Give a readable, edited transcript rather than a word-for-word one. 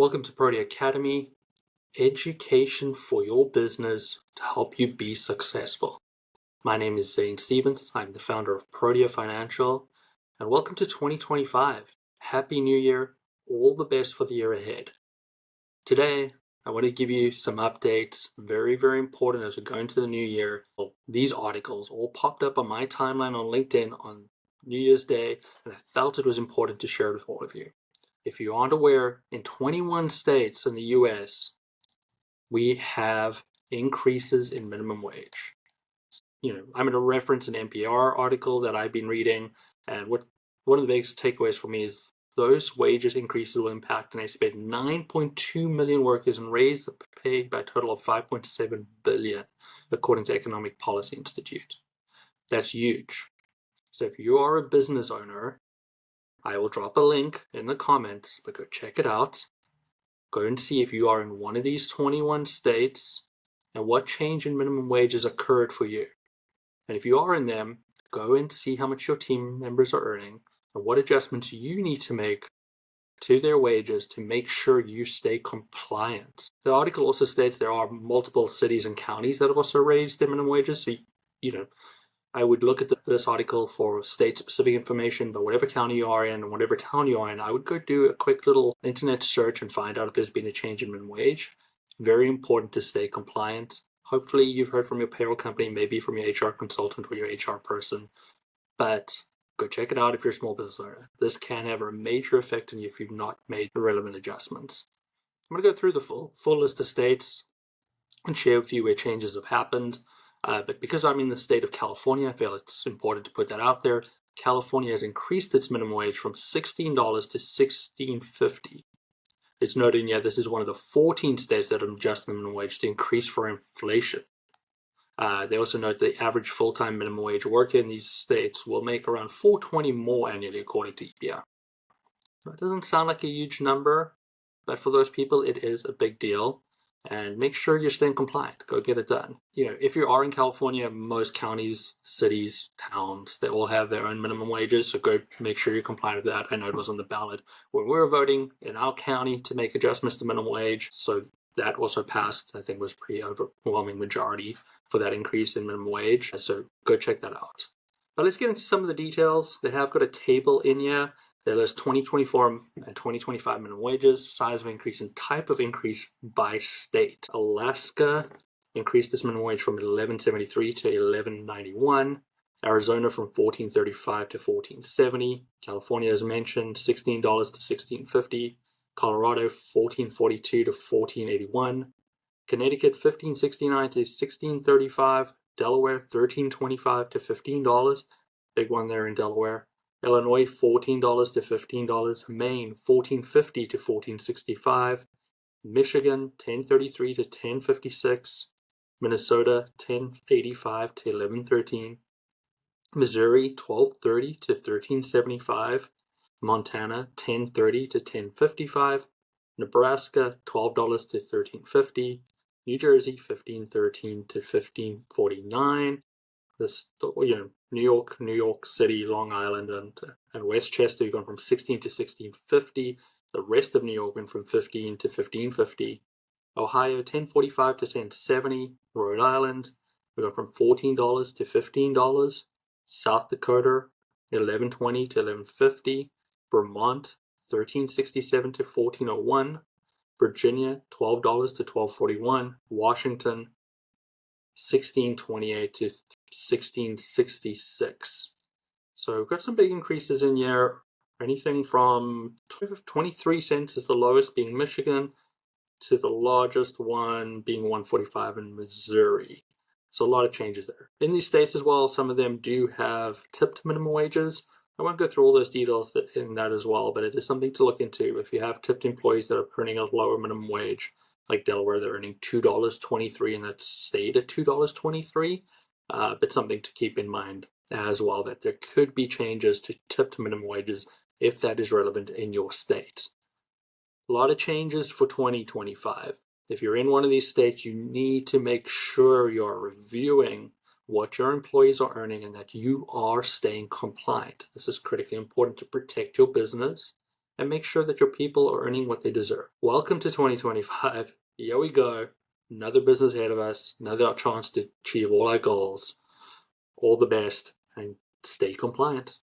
Welcome to Protea Academy, education for your business to help you be successful. My name is Zane Stevens. I'm the founder of Protea Financial, and welcome to 2025. Happy New Year. All the best for the year ahead. Today, I want to give you some updates, very, very important as we go into the new year. These articles all popped up on my timeline on LinkedIn on New Year's Day, and I felt it was important to share it with all of you. If you aren't aware, in 21 states in the US, we have increases in minimum wage. I'm going to reference an NPR article that I've been reading, and one of the biggest takeaways for me is those wages increases will impact an estimated 9.2 million workers and raise the pay by a total of 5.7 billion, according to Economic Policy Institute. That's huge. So if you are a business owner, I will drop a link in the comments, but go check it out. Go and see if you are in one of these 21 states and what change in minimum wages occurred for you. And if you are in them, go and see how much your team members are earning and what adjustments you need to make to their wages to make sure you stay compliant. The article also states there are multiple cities and counties that have also raised their minimum wages. So, I would look at this article for state-specific information, but whatever county you are in and whatever town you are in, I would go do a quick little internet search and find out if there's been a change in minimum wage. Very important to stay compliant. Hopefully you've heard from your payroll company, maybe from your HR consultant or your HR person, but go check it out if you're a small business owner. This can have a major effect on you if you've not made the relevant adjustments. I'm going to go through the full list of states and share with you where changes have happened. But because I'm in the state of California, I feel it's important to put that out there. California has increased its minimum wage from $16 to $16.50. It's noted, this is one of the 14 states that have adjusted the minimum wage to increase for inflation. They also note the average full-time minimum wage worker in these states will make around $420 more annually, according to EPI. That doesn't sound like a huge number, but for those people, it is a big deal. And make sure you're staying compliant. Go get it done. If you are in California, most counties, cities, towns, they all have their own minimum wages. So go make sure you're compliant with that. I know it was on the ballot when we were voting in our county to make adjustments to minimum wage. So that also passed. I think was pretty overwhelming majority for that increase in minimum wage. So go check that out. But let's get into some of the details. They have got a table in here. There lists 2024 and 2025 minimum wages, size of increase, and type of increase by state. Alaska increased its minimum wage from $11.73 to $11.91. Arizona from $14.35 to $14.70. California, as mentioned, $16 to $16.50. Colorado, $14.42 to $14.81. Connecticut, $15.69 to $16.35. Delaware, $13.25 to $15. Big one there in Delaware. Illinois, $14 to $15. Maine, $14.50 to $14.65. Michigan, $10.33 to $10.56. Minnesota, $10.85 to $11.13. Missouri, $12.30 to $13.75. Montana, $10.30 to $10.55. Nebraska, $12 to $13.50. New Jersey, $15.13 to $15.49. New York City, Long Island, and Westchester, you've gone from 16 to 16.50. The rest of New York went from 15 to 15.50. Ohio, 10.45 to 10.70. Rhode Island, we've gone from $14 to $15. South Dakota, 11.20 to 11.50. Vermont, 13.67 to 14.01. Virginia, $12 to 12.41. Washington, 16.28 to 16.66. So we've got some big increases in here. Anything from 23 cents is the lowest, being Michigan, to the largest one being 145 in Missouri. So a lot of changes there. In these states as well, some of them do have tipped minimum wages. I won't go through all those details in that as well, but it is something to look into. If you have tipped employees that are earning a lower minimum wage, like Delaware, they're earning $2.23, and that's stayed at $2.23. But something to keep in mind as well, that there could be changes to tipped minimum wages if that is relevant in your state. A lot of changes for 2025. If you're in one of these states, you need to make sure you're reviewing what your employees are earning and that you are staying compliant. This is critically important to protect your business and make sure that your people are earning what they deserve. Welcome to 2025. Here we go. Another business ahead of us, another chance to achieve all our goals. All the best, and stay compliant.